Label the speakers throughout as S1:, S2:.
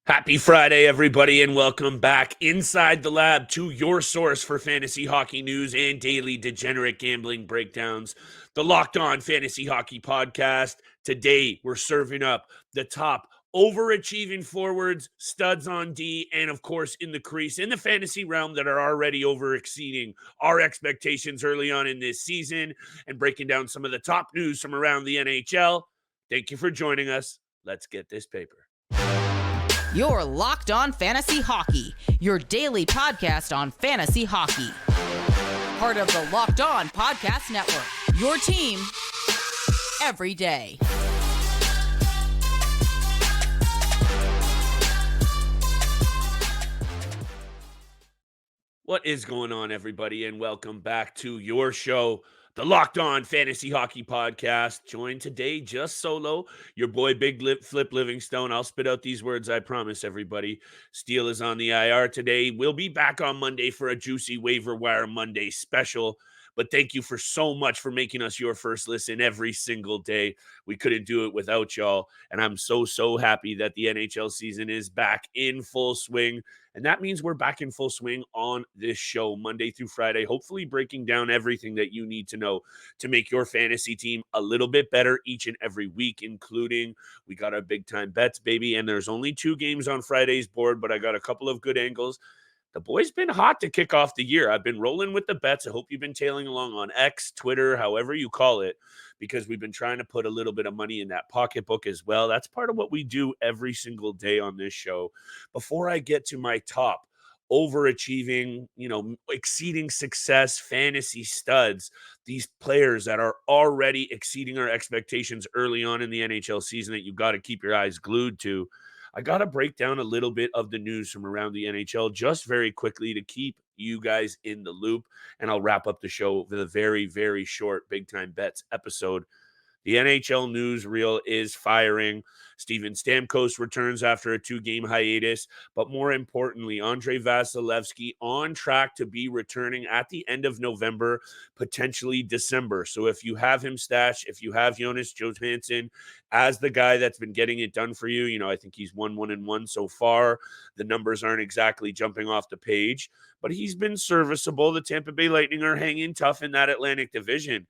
S1: Happy Friday, everybody, and welcome back inside the lab to your source for fantasy hockey news and daily degenerate gambling breakdowns, the Locked On Fantasy Hockey Podcast. Today, we're serving up the top overachieving forwards, studs on D, and of course, in the crease, in the fantasy realm that are already over exceeding our expectations early on in this season, and breaking down some of the top news from around the NHL. Thank you for joining us. Let's get this paper.
S2: You're Locked On Fantasy Hockey, your daily podcast on fantasy hockey. Part of the Locked On Podcast Network, your team every day.
S1: What is going on, everybody, and welcome back to your show, the Locked On Fantasy Hockey Podcast. Joined today just solo, your boy Big Flip Livingstone. I'll spit out these words, I promise, everybody. Steele is on the IR today. We'll be back on Monday for a juicy waiver wire Monday special. But thank you for so much for making us your first listen every single day. We couldn't do it without y'all. And I'm so happy that the NHL season is back in full swing. And that means we're back in full swing on this show, Monday through Friday, hopefully breaking down everything that you need to know to make your fantasy team a little bit better each and every week, including we got our big time bets, baby. And there's only 2 games on Friday's board, but I got a couple of good angles. The boy's been hot to kick off the year. I've been rolling with the bets. I hope you've been tailing along on X, Twitter, however you call it, because we've been trying to put a little bit of money in that pocketbook as well. That's part of what we do every single day on this show. Before I get to my top overachieving, exceeding success fantasy studs, these players that are already exceeding our expectations early on in the NHL season that you've got to keep your eyes glued to, I got to break down a little bit of the news from around the NHL just very quickly to keep you guys in the loop. And I'll wrap up the show with a very short Big Time Bets episode. The NHL news reel is firing. Steven Stamkos returns after a 2-game hiatus. But more importantly, Andrei Vasilevskiy on track to be returning at the end of November, potentially December. So if you have him stashed, if you have Jonas Johansson as the guy that's been getting it done for you, I think he's 1-1-1 so far. The numbers aren't exactly jumping off the page, but he's been serviceable. The Tampa Bay Lightning are hanging tough in that Atlantic division.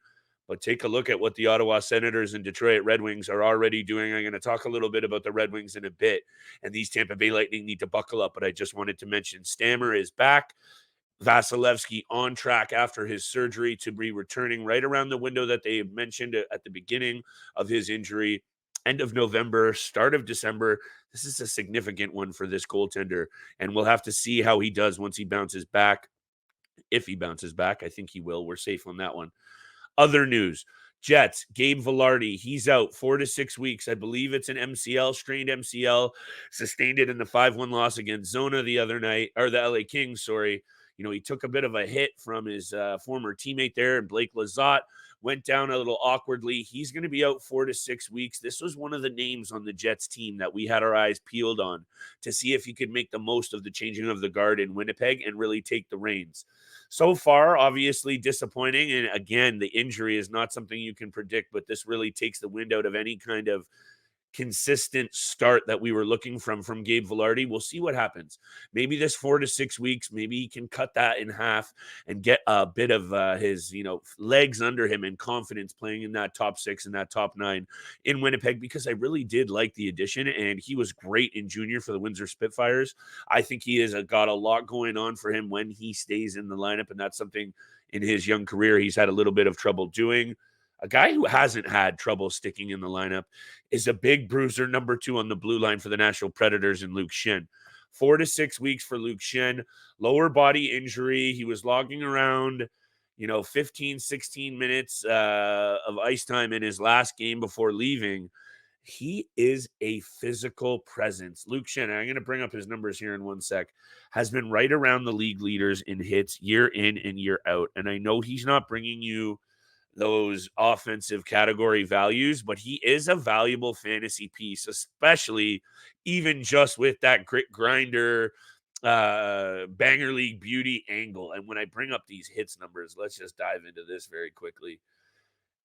S1: But take a look at what the Ottawa Senators and Detroit Red Wings are already doing. I'm going to talk a little bit about the Red Wings in a bit. And these Tampa Bay Lightning need to buckle up. But I just wanted to mention Stammer is back. Vasilevskiy on track after his surgery to be returning right around the window that they mentioned at the beginning of his injury. End of November, start of December. This is a significant one for this goaltender. And we'll have to see how he does once he bounces back. If he bounces back, I think he will. We're safe on that one. Other news, Jets, Gabe Vilardi, he's out 4 to 6 weeks. I believe it's an MCL, strained MCL, sustained it in the 5-1 loss against Zona the other night, or the LA Kings, sorry. He took a bit of a hit from his former teammate there, and Blake Lizotte went down a little awkwardly. He's going to be out 4 to 6 weeks. This was one of the names on the Jets team that we had our eyes peeled on to see if he could make the most of the changing of the guard in Winnipeg and really take the reins. So far, obviously disappointing. And again, the injury is not something you can predict, but this really takes the wind out of any kind of consistent start that we were looking from Gabe Vilardi. We'll see what happens. Maybe this 4 to 6 weeks, maybe he can cut that in half and get a bit of his, legs under him and confidence playing in that top 6 and that top 9 in Winnipeg, because I really did like the addition, and he was great in junior for the Windsor Spitfires. I think he has got a lot going on for him when he stays in the lineup, and that's something in his young career he's had a little bit of trouble doing. A guy who hasn't had trouble sticking in the lineup is a big bruiser, number 2 on the blue line for the Nashville Predators, and Luke Schenn. 4 to 6 weeks for Luke Schenn. Lower body injury. He was logging around, 15, 16 minutes of ice time in his last game before leaving. He is a physical presence. Luke Schenn, I'm going to bring up his numbers here in one sec, has been right around the league leaders in hits year in and year out. And I know he's not bringing you those offensive category values, but he is a valuable fantasy piece, especially even just with that grit grinder, banger league beauty angle. And when I bring up these hits numbers, let's just dive into this very quickly.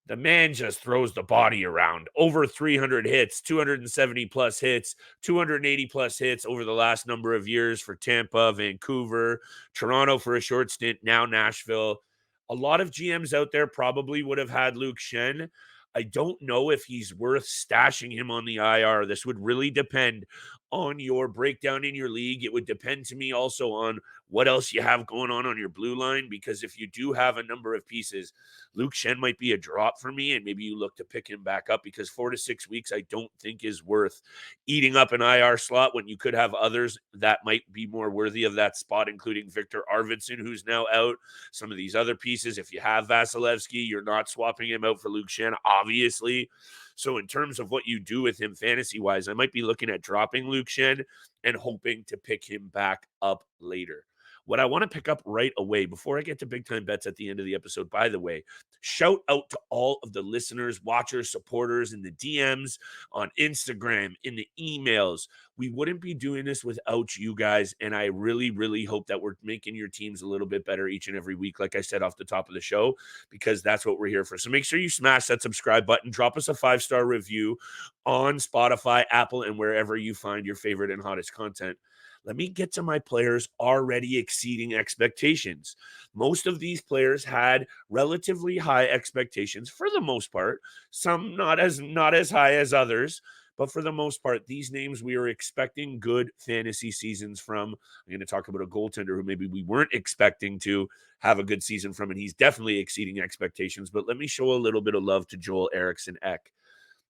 S1: The man just throws the body around. Over 300 hits, 270 plus hits, 280 plus hits over the last number of years for Tampa, Vancouver, Toronto for a short stint, now Nashville. A lot of GMs out there probably would have had Luke Schenn. I don't know if he's worth stashing him on the IR. This would really depend on your breakdown in your league. It would depend to me also on what else you have going on your blue line, because if you do have a number of pieces, Luke Schenn might be a drop for me, and maybe you look to pick him back up, because 4 to 6 weeks I don't think is worth eating up an IR slot when you could have others that might be more worthy of that spot, including Victor Arvidsson, who's now out. Some of these other pieces, if you have Vasilevskiy, you're not swapping him out for Luke Schenn, obviously. So in terms of what you do with him fantasy-wise, I might be looking at dropping Luke Schenn and hoping to pick him back up later. What I want to pick up right away before I get to big time bets at the end of the episode, by the way, shout out to all of the listeners, watchers, supporters in the DMs, on Instagram, in the emails. We wouldn't be doing this without you guys, and I really, really hope that we're making your teams a little bit better each and every week, like I said off the top of the show, because that's what we're here for. So make sure you smash that subscribe button, drop us a 5-star review on Spotify, Apple, and wherever you find your favorite and hottest content. Let me get to my players already exceeding expectations. Most of these players had relatively high expectations for the most part. Some not as high as others, but for the most part, these names we are expecting good fantasy seasons from. I'm going to talk about a goaltender who maybe we weren't expecting to have a good season from, and he's definitely exceeding expectations. But let me show a little bit of love to Joel Eriksson Ek.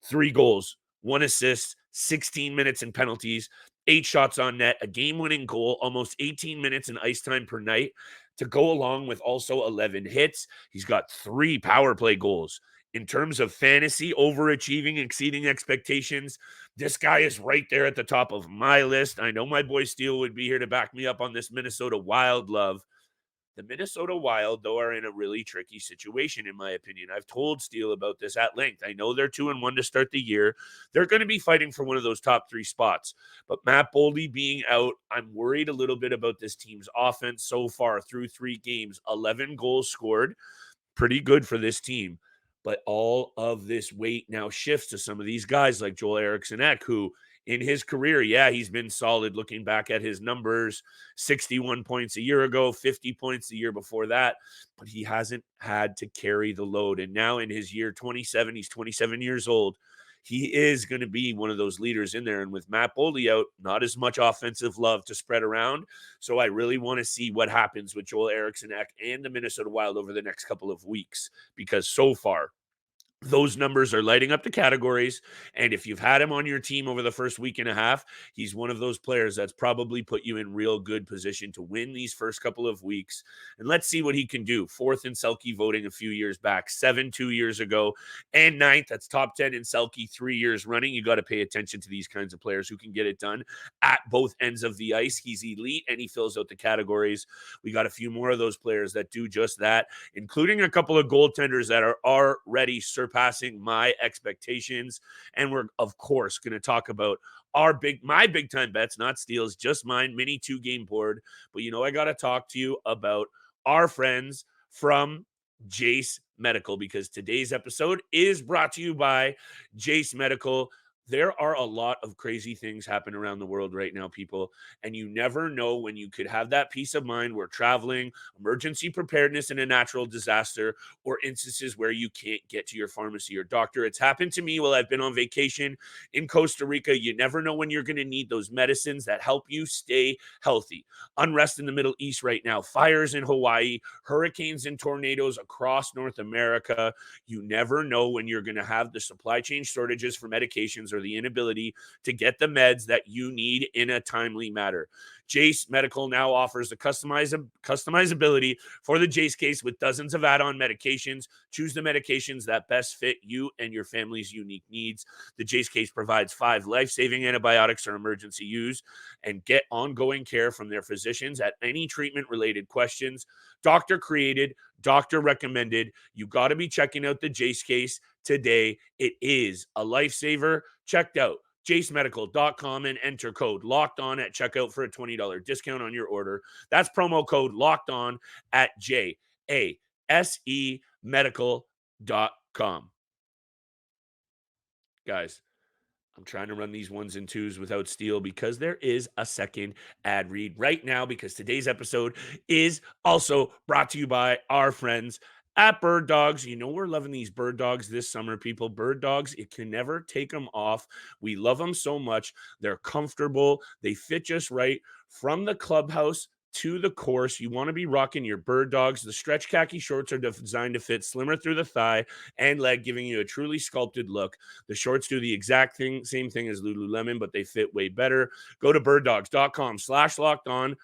S1: 3 goals, 1 assist, 16 minutes in penalties, 8 shots on net, a game-winning goal, almost 18 minutes in ice time per night, to go along with also 11 hits. He's got 3 power play goals. In terms of fantasy, overachieving, exceeding expectations, this guy is right there at the top of my list. I know my boy Steele would be here to back me up on this Minnesota Wild love. The Minnesota Wild, though, are in a really tricky situation, in my opinion. I've told Steele about this at length. I know they're 2-1 to start the year. They're going to be fighting for one of those top 3 spots. But Matt Boldy being out, I'm worried a little bit about this team's offense so far through 3 games. 11 goals scored. Pretty good for this team. But all of this weight now shifts to some of these guys like Joel Eriksson Ek, who in his career, yeah, he's been solid looking back at his numbers. 61 points a year ago, 50 points the year before that, but he hasn't had to carry the load. And now in his year 27, he's 27 years old. He is going to be one of those leaders in there. And with Matt Boldy out, not as much offensive love to spread around. So I really want to see what happens with Joel Eriksson Ek and the Minnesota Wild over the next couple of weeks, because so far, those numbers are lighting up the categories. And if you've had him on your team over the first week and a half, he's one of those players that's probably put you in real good position to win these first couple of weeks. And let's see what he can do. 4th in Selke voting a few years back, 7 2 years ago, and 9th. That's top 10 in Selke 3 years running. You got to pay attention to these kinds of players who can get it done at both ends of the ice. He's elite and he fills out the categories. We got a few more of those players that do just that, including a couple of goaltenders that are already surpassing my expectations. And we're, of course, going to talk about my big time bets, not Steele's, just mine, mini 2-game board. But I got to talk to you about our friends from Jace Medical, because today's episode is brought to you by Jace Medical. There are a lot of crazy things happening around the world right now, people, and you never know when you could have that peace of mind where traveling, emergency preparedness in a natural disaster, or instances where you can't get to your pharmacy or doctor. It's happened to me while I've been on vacation in Costa Rica. You never know when you're going to need those medicines that help you stay healthy. Unrest in the Middle East right now, fires in Hawaii, hurricanes and tornadoes across North America. You never know when you're going to have the supply chain shortages for medications or the inability to get the meds that you need in a timely manner. Jace Medical now offers the customizability for the Jace case with dozens of add-on medications. Choose the medications that best fit you and your family's unique needs. The Jace case provides 5 life-saving antibiotics for emergency use, and get ongoing care from their physicians at any treatment-related questions. Doctor created, doctor recommended. You got to be checking out the Jace case today. It is a lifesaver. Checked out jacemedical.com and enter code locked on at checkout for a $20 discount on your order. That's promo code locked on at JASE medical.com. Guys, I'm trying to run these ones and twos without Steele because there is a second ad read right now because today's episode is also brought to you by our friends at Bird Dogs. You know we're loving these Bird Dogs this summer, people. Bird Dogs, you can never take them off. We love them so much. They're comfortable. They fit just right from the clubhouse to the course. You want to be rocking your Bird Dogs. The stretch khaki shorts are designed to fit slimmer through the thigh and leg, giving you a truly sculpted look. The shorts do the exact same thing as Lululemon, but they fit way better. Go to birddogs.com/lockedon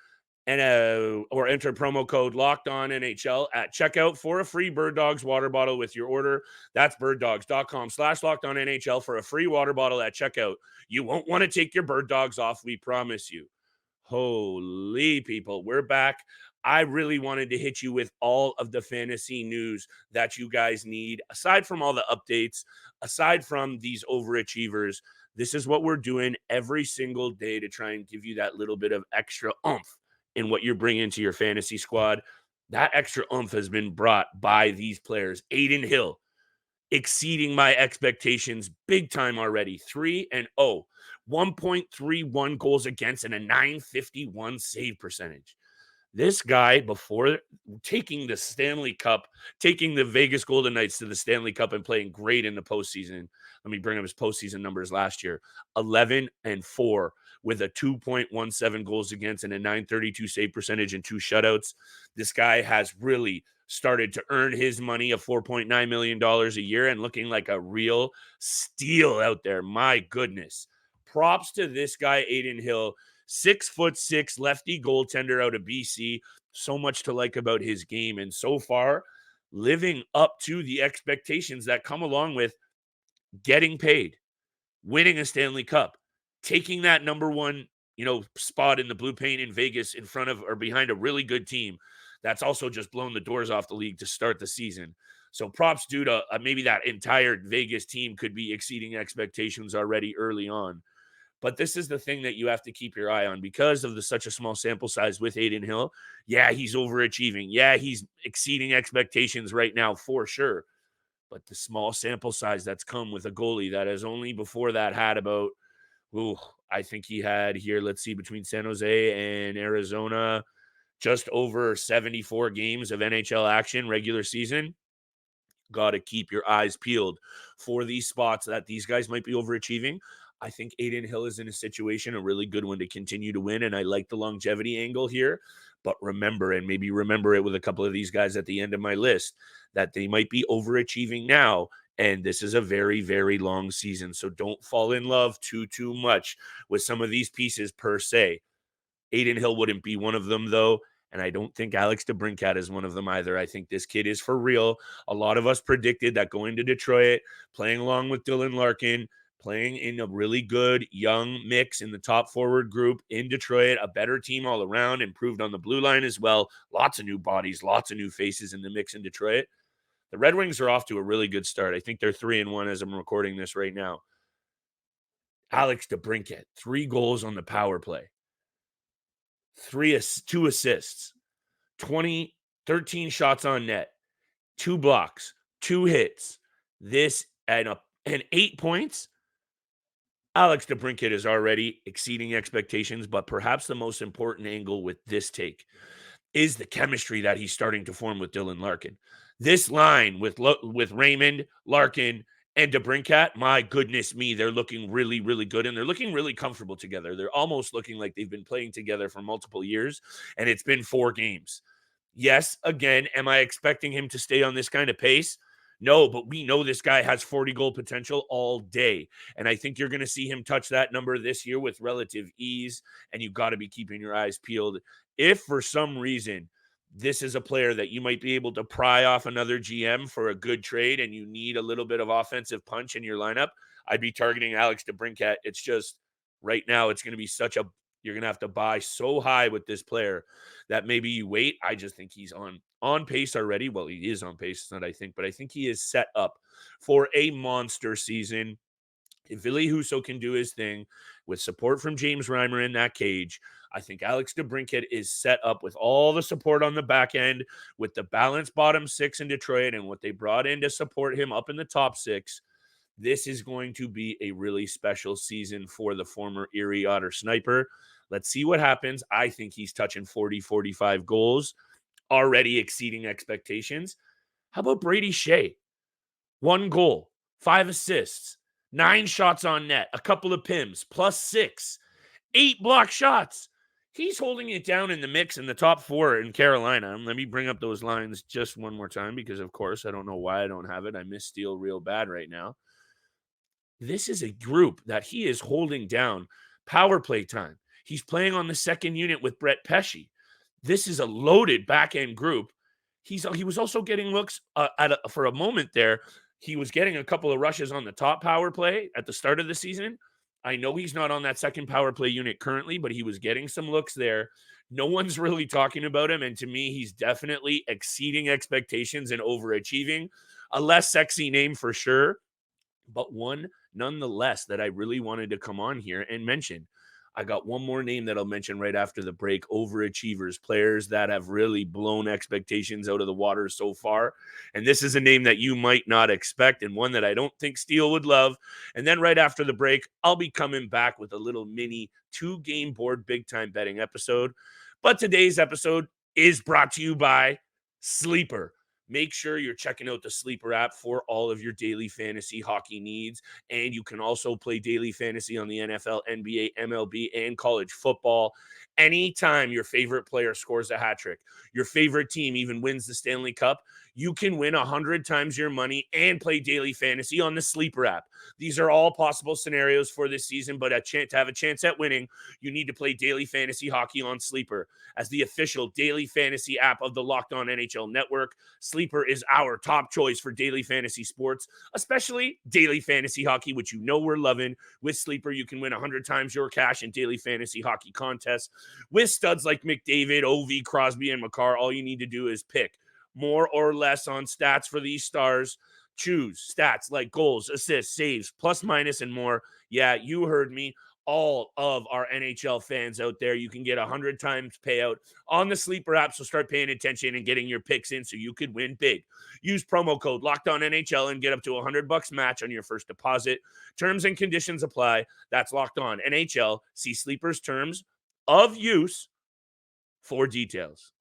S1: and or enter promo code LockedOnNHL at checkout for a free Bird Dogs water bottle with your order. That's birddogs.com/LockedOnNHL for a free water bottle at checkout. You won't want to take your Bird Dogs off, we promise you. Holy people, we're back. I really wanted to hit you with all of the fantasy news that you guys need. Aside from all the updates, aside from these overachievers, this is what we're doing every single day to try and give you that little bit of extra oomph in what you're bringing to your fantasy squad. That extra oomph has been brought by these players. Adin Hill, exceeding my expectations big time already. 3-0, 1.31 goals against, and a .951 save percentage. This guy, before taking the Stanley Cup, taking the Vegas Golden Knights to the Stanley Cup and playing great in the postseason. Let me bring up his postseason numbers last year. 11-4 with a 2.17 goals against and a .932 save percentage and 2 shutouts. This guy has really started to earn his money of $4.9 million a year and looking like a real steal out there. My goodness. Props to this guy, Adin Hill. 6'6" lefty goaltender out of BC. So much to like about his game. And so far, living up to the expectations that come along with getting paid, winning a Stanley Cup, taking that number one, spot in the blue paint in Vegas in front of or behind a really good team that's also just blown the doors off the league to start the season. So props due to maybe that entire Vegas team could be exceeding expectations already early on. But this is the thing that you have to keep your eye on because of such a small sample size with Adin Hill. Yeah, he's overachieving. Yeah, he's exceeding expectations right now for sure. But the small sample size that's come with a goalie that has only before that had about, I think he had here, let's see, between San Jose and Arizona, just over 74 games of NHL action regular season. Got to keep your eyes peeled for these spots that these guys might be overachieving. I think Adin Hill is in a situation, a really good one to continue to win, and I like the longevity angle here. But remember, and maybe remember it with a couple of these guys at the end of my list, that they might be overachieving now, and this is a very, very long season. So don't fall in love too much with some of these pieces per se. Adin Hill wouldn't be one of them, though. And I don't think Alex DeBrincat is one of them either. I think this kid is for real. A lot of us predicted that going to Detroit, playing along with Dylan Larkin, playing in a really good young mix in the top forward group in Detroit, a better team all around, improved on the blue line as well. Lots of new bodies, lots of new faces in the mix in Detroit. The Red Wings are off to a really good start. I think they're 3-1 as I'm recording this right now. Alex DeBrincat, 3 goals on the power play. 2 assists, 13 shots on net, 2 blocks, 2 hits. This and 8 points. Alex DeBrincat is already exceeding expectations, but perhaps the most important angle with this take is the chemistry that he's starting to form with Dylan Larkin. This line with Raymond, Larkin, and DeBrincat, my goodness me, they're looking really, really good, and they're looking really comfortable together. They're almost looking like they've been playing together for multiple years, and it's been 4 games. Yes, again, am I expecting him to stay on this kind of pace? No, but we know this guy has 40-goal potential all day, and I think you're going to see him touch that number this year with relative ease, and you've got to be keeping your eyes peeled. If for some reason this is a player that you might be able to pry off another GM for a good trade and you need a little bit of offensive punch in your lineup, I'd be targeting Alex DeBrincat. It's just right now it's going to be you're going to have to buy so high with this player that maybe you wait. I just think he's on pace already. Well, he is on pace, it's not I think, but I think he is set up for a monster season. If Ville Husso can do his thing with support from James Reimer in that cage, I think Alex DeBrincat is set up with all the support on the back end, with the balanced bottom six in Detroit and what they brought in to support him up in the top six. This is going to be a really special season for the former Erie Otter sniper. Let's see what happens. I think he's touching 40, 45 goals, already exceeding expectations. How about Brady Shea? 1 goal, 5 assists, 9 shots on net, a couple of PIMs, +6, 8 block shots. He's holding it down in the mix in the top 4 in Carolina. Let me bring up those lines just one more time because, of course, I don't know why I don't have it. I miss Steele real bad right now. This is a group that he is holding down power play time. He's playing on the second unit with Brett Pesce. This is a loaded back-end group. He was also getting looks for a moment there. He was getting a couple of rushes on the top power play at the start of the season. I know he's not on that second power play unit currently, but he was getting some looks there. No one's really talking about him, and to me, he's definitely exceeding expectations and overachieving. A less sexy name for sure, but one nonetheless that I really wanted to come on here and mention. I got one more name that I'll mention right after the break. Overachievers, players that have really blown expectations out of the water so far. And this is a name that you might not expect and one that I don't think Steele would love. And then right after the break, I'll be coming back with a little mini 2-game board big time betting episode. But today's episode is brought to you by Sleeper. Make sure you're checking out the Sleeper app for all of your daily fantasy hockey needs. And you can also play daily fantasy on the NFL, NBA, MLB, and college football. Anytime your favorite player scores a hat trick, your favorite team even wins the Stanley Cup, you can win 100 times your money and play daily fantasy on the Sleeper app. These are all possible scenarios for this season, but to have a chance at winning, you need to play daily fantasy hockey on Sleeper. As the official daily fantasy app of the Locked On NHL Network, Sleeper is our top choice for daily fantasy sports, especially daily fantasy hockey, which you know we're loving. With Sleeper, you can win 100 times your cash in daily fantasy hockey contests. With studs like McDavid, Ovi, Crosby, and Makar, all you need to do is pick more or less on stats for these stars. Choose stats like goals, assists, saves, plus, minus, and more. Yeah, you heard me. All of our NHL fans out there, you can get 100 times payout on the Sleeper app, so start paying attention and getting your picks in so you could win big. Use promo code LOCKEDONNHL and get up to $100 match on your first deposit. Terms and conditions apply. That's Locked On NHL. See Sleeper's terms of use for details.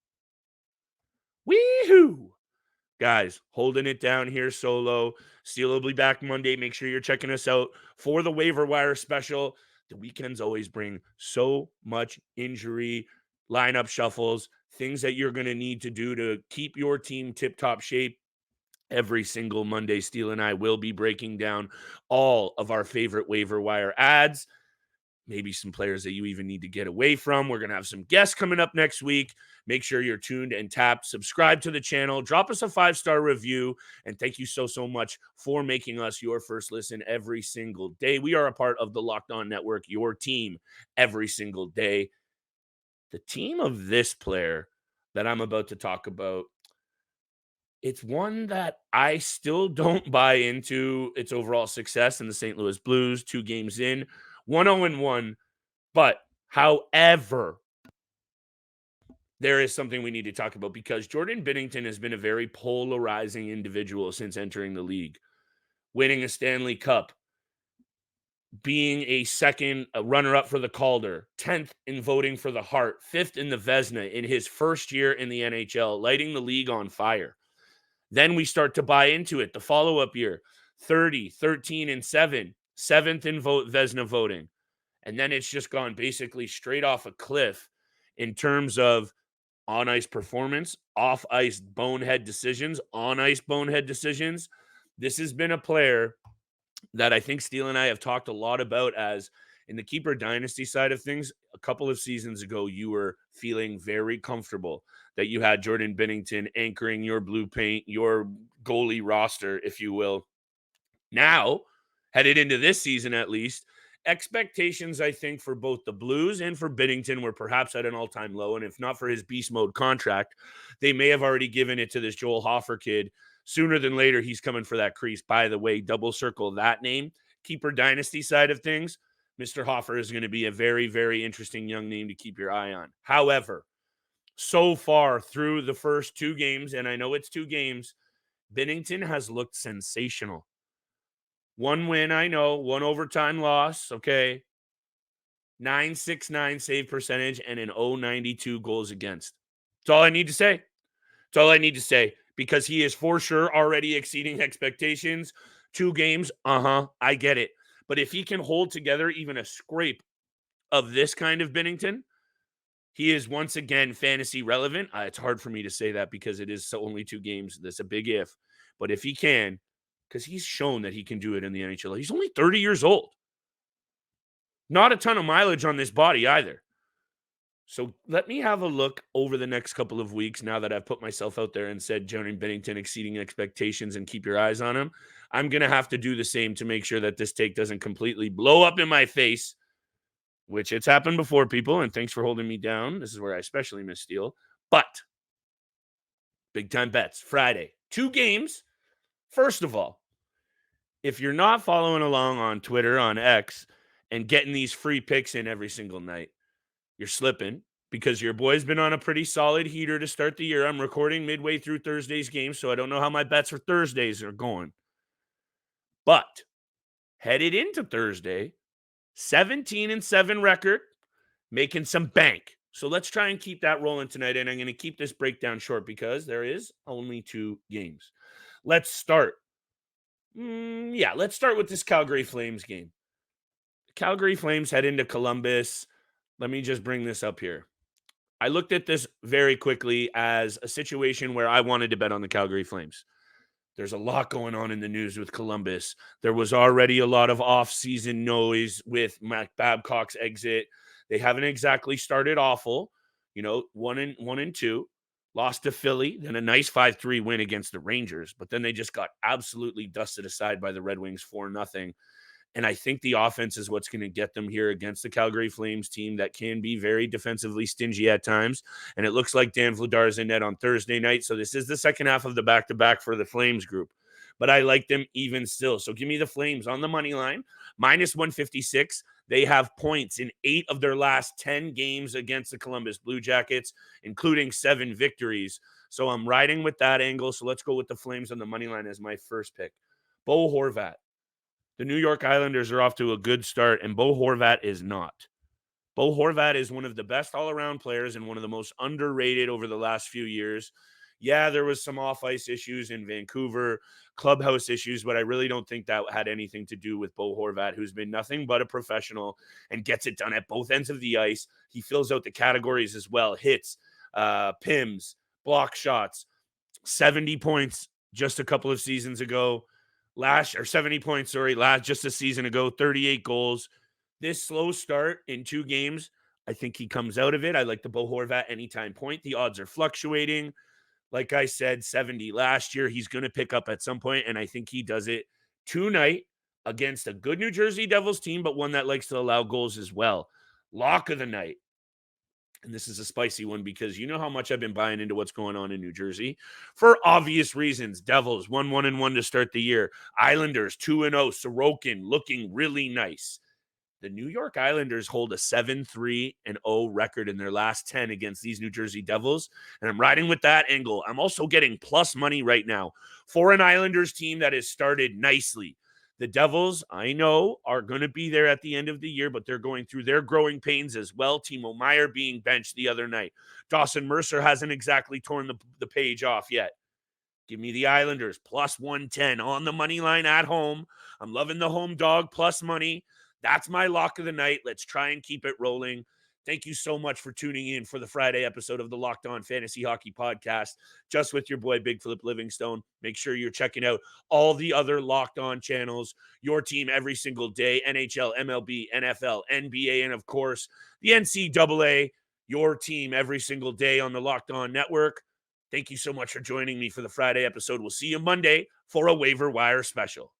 S1: Wee-hoo! Guys, holding it down here solo. Steele will be back Monday. Make sure you're checking us out for the waiver wire special. The weekends always bring so much injury, lineup shuffles, things that you're going to need to do to keep your team tip-top shape. Every single Monday, Steele and I will be breaking down all of our favorite waiver wire ads, maybe some players that you even need to get away from. We're going to have some guests coming up next week. Make sure you're tuned and tapped. Subscribe to the channel. Drop us a 5-star review. And thank you so much for making us your first listen every single day. We are a part of the Locked On Network, your team every single day. The team of this player that I'm about to talk about, it's one that I still don't buy into its overall success in the St. Louis Blues. 2 games in, 1-0-1. But, however, there is something we need to talk about because Jordan Binnington has been a very polarizing individual since entering the league. Winning a Stanley Cup, being a runner-up for the Calder, 10th in voting for the Hart, 5th in the Vezina in his first year in the NHL, lighting the league on fire. Then we start to buy into it the follow-up year, 30, 13, and 7, 7th in Vezina voting. And then it's just gone basically straight off a cliff in terms of on-ice performance, off-ice bonehead decisions, on-ice bonehead decisions. This has been a player that I think Steele and I have talked a lot about as in the keeper dynasty side of things. A couple of seasons ago, you were feeling very comfortable that you had Jordan Binnington anchoring your blue paint, your goalie roster, if you will. Now, headed into this season at least, expectations, I think, for both the Blues and for Binnington were perhaps at an all-time low. And if not for his beast mode contract, they may have already given it to this Joel Hofer kid. Sooner than later, he's coming for that crease. By the way, double circle that name. keeper dynasty side of things, Mr. Hoffer is going to be a very, very interesting young name to keep your eye on. However, so far through the first 2 games, and I know it's 2 games, Binnington has looked sensational. 1 win, I know, 1 overtime loss, okay. 969 save percentage and an 092 goals against. That's all I need to say. That's all I need to say, because he is for sure already exceeding expectations. 2 games, I get it. But if he can hold together even a scrape of this kind of Binnington, he is once again fantasy relevant. It's hard for me to say that because it is only 2 games. That's a big if. But if he can, because he's shown that he can do it in the NHL. He's only 30 years old. Not a ton of mileage on this body either. So let me have a look over the next couple of weeks now that I've put myself out there and said Jeremy Binnington exceeding expectations and keep your eyes on him. I'm going to have to do the same to make sure that this take doesn't completely blow up in my face, which it's happened before, people, and thanks for holding me down. This is where I especially miss Steele. But big time bets, Friday. 2 games. First of all, if you're not following along on Twitter, on X, and getting these free picks in every single night, you're slipping, because your boy's been on a pretty solid heater to start the year. I'm recording midway through Thursday's game, so I don't know how my bets for Thursdays are going. But headed into Thursday, 17-7 record, making some bank. So let's try and keep that rolling tonight, and I'm going to keep this breakdown short because there is only 2 games. Let's start. Let's start with this Calgary Flames game. Calgary Flames head into Columbus. Let me just bring this up here. I looked at this very quickly as a situation where I wanted to bet on the Calgary Flames. There's a lot going on in the news with Columbus. There was already a lot of off-season noise with Matt Babcock's exit. They haven't exactly started awful. 1-2. Lost to Philly, then a nice 5-3 win against the Rangers. But then they just got absolutely dusted aside by the Red Wings 4-0. And I think the offense is what's going to get them here against the Calgary Flames team that can be very defensively stingy at times. And it looks like Dan Vladar is in net on Thursday night. So this is the second half of the back-to-back for the Flames group. But I like them even still. So give me the Flames on the money line. -156. They have points in 8 of their last 10 games against the Columbus Blue Jackets, including 7 victories. So I'm riding with that angle. So let's go with the Flames on the money line as my first pick. Bo Horvat. The New York Islanders are off to a good start, and Bo Horvat is not. Bo Horvat is one of the best all-around players and one of the most underrated over the last few years. Yeah, there was some off-ice issues in Vancouver, clubhouse issues, but I really don't think that had anything to do with Bo Horvat, who's been nothing but a professional and gets it done at both ends of the ice. He fills out the categories as well: hits, PIMs, block shots. 70 points just a couple of seasons ago. 70 points, just a season ago, 38 goals. This slow start in 2 games, I think he comes out of it. I like the Bo Horvat anytime point. The odds are fluctuating. Like I said, 70 last year. He's going to pick up at some point, and I think he does it tonight against a good New Jersey Devils team, but one that likes to allow goals as well. Lock of the night. And this is a spicy one because you know how much I've been buying into what's going on in New Jersey. For obvious reasons, Devils 1-1-1 to start the year. Islanders 2-0. Sorokin looking really nice. The New York Islanders hold a 7-3-0 record in their last 10 against these New Jersey Devils. And I'm riding with that angle. I'm also getting plus money right now for an Islanders team that has started nicely. The Devils, I know, are going to be there at the end of the year, but they're going through their growing pains as well. Timo Meier being benched the other night. Dawson Mercer hasn't exactly torn the page off yet. Give me the Islanders, +110 on the money line at home. I'm loving the home dog plus money. That's my lock of the night. Let's try and keep it rolling. Thank you so much for tuning in for the Friday episode of the Locked On Fantasy Hockey Podcast, just with your boy, Big Flip Livingstone. Make sure you're checking out all the other Locked On channels, your team every single day, NHL, MLB, NFL, NBA, and of course, the NCAA, your team every single day on the Locked On Network. Thank you so much for joining me for the Friday episode. We'll see you Monday for a waiver wire special.